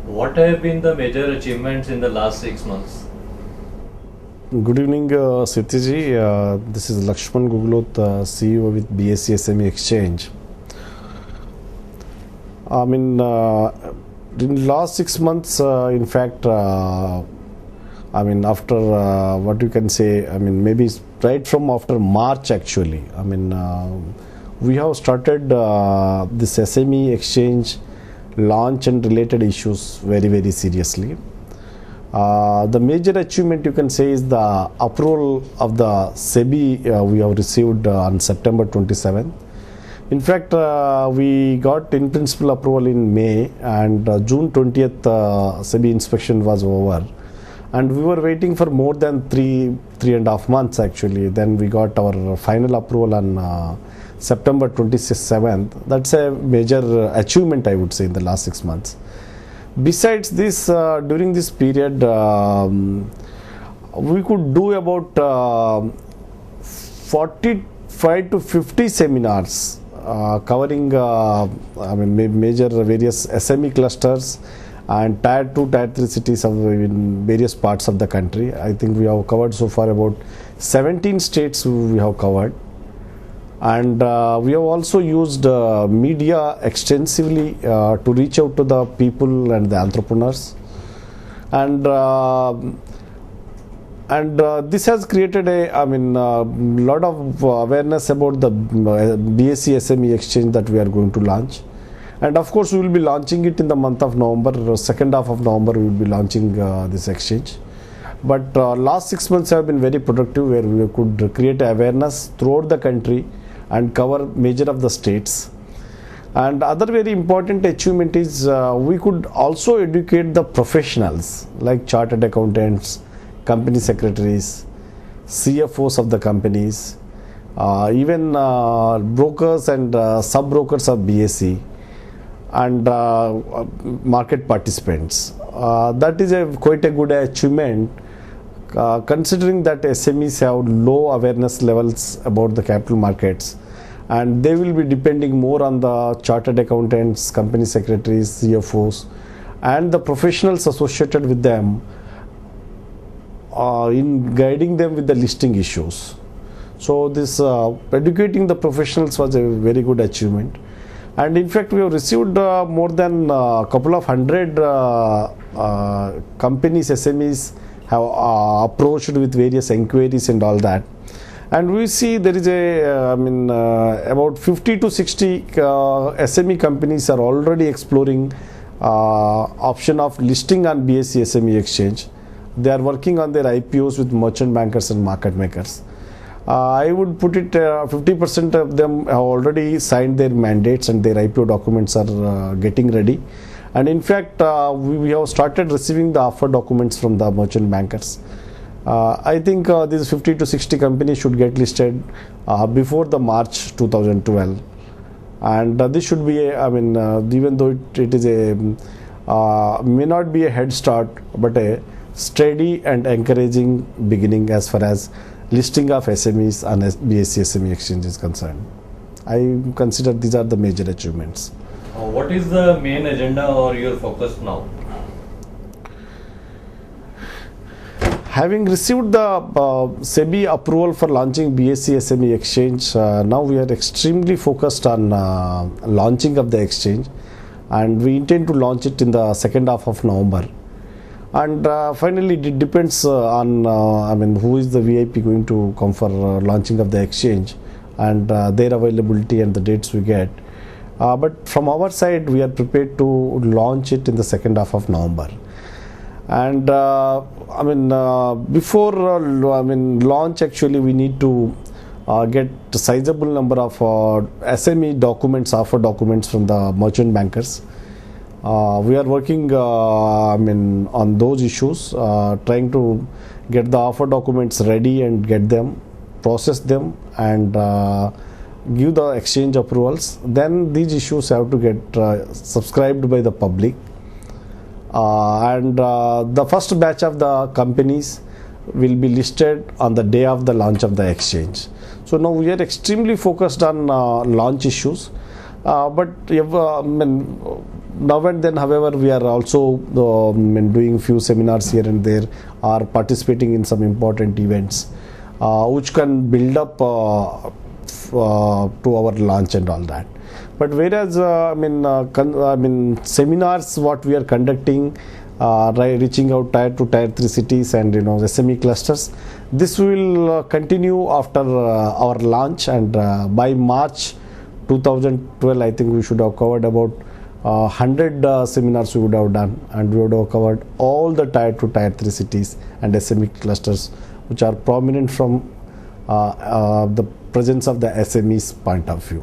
What have been the major achievements in the last 6 months? Good evening, Sitiji. This is Lakshman Gugulothu, CEO with BSE SME Exchange. In last 6 months, in fact, after what you can say, maybe right from after March actually. We have started this SME exchange launch and related issues very, very seriously. The major achievement you can say is the approval of the SEBI we have received on September 27th. In fact, we got in principle approval in May, and June 20th SEBI inspection was over. And we were waiting for more than three and a half months actually. Then we got our final approval on September 27th. That's a major achievement, I would say, in the last 6 months. Besides this, during this period, we could do about 45 to 50 seminars covering major various SME clusters and tier 2, tier 3 cities in various parts of the country. I think we have covered so far about 17 states we have covered. And we have also used media extensively to reach out to the people and the entrepreneurs. And this has created a lot of awareness about the BSE SME exchange that we are going to launch. And of course, we will be launching it in the month of November, second half of November, we will be launching this exchange. But last 6 months have been very productive, where we could create awareness throughout the country and cover major of the states. And other very important achievement is we could also educate the professionals like chartered accountants, company secretaries, CFOs of the companies, even brokers and sub-brokers of BSE, and market participants. That is quite a good achievement, considering that SMEs have low awareness levels about the capital markets, and they will be depending more on the chartered accountants, company secretaries, CFOs, and the professionals associated with them in guiding them with the listing issues. So this educating the professionals was a very good achievement. And in fact, we have received more than a couple of hundred companies, SMEs have approached with various inquiries and all that. And we see there is about 50 to 60 SME companies are already exploring option of listing on BSE SME exchange. They are working on their IPOs with merchant bankers and market makers. I would put it 50% of them have already signed their mandates and their IPO documents are getting ready. And in fact, we have started receiving the offer documents from the merchant bankers. I think these 50 to 60 companies should get listed before the March 2012. And this should be, even though it is may not be a head start, but a steady and encouraging beginning as far as listing of SMEs on BSE SME exchange is concerned. I consider these are the major achievements. What is the main agenda or your focus now? Having received the SEBI approval for launching BSE SME exchange, now we are extremely focused on launching of the exchange, and we intend to launch it in the second half of November. And finally, it depends on who is the VIP going to come for launching of the exchange, and their availability and the dates we get. But from our side, we are prepared to launch it in the second half of November. And before launch, actually we need to get a sizable number of SME documents, offer documents from the merchant bankers. We are working on those issues, trying to get the offer documents ready and get them, process them, and give the exchange approvals. Then these issues have to get subscribed by the public, and the first batch of the companies will be listed on the day of the launch of the exchange. So now we are extremely focused on launch issues, but now and then, however, we are also doing few seminars here and there, or participating in some important events, which can build up to our launch and all that. But whereas seminars what we are conducting, reaching out tier 2, tier 3 cities and SME clusters, this will continue after our launch, and by March 2012 I think we should have covered about 100 seminars we would have done, and we would have covered all the tier 2, tier 3 cities and SME clusters which are prominent from the presence of the SMEs point of view.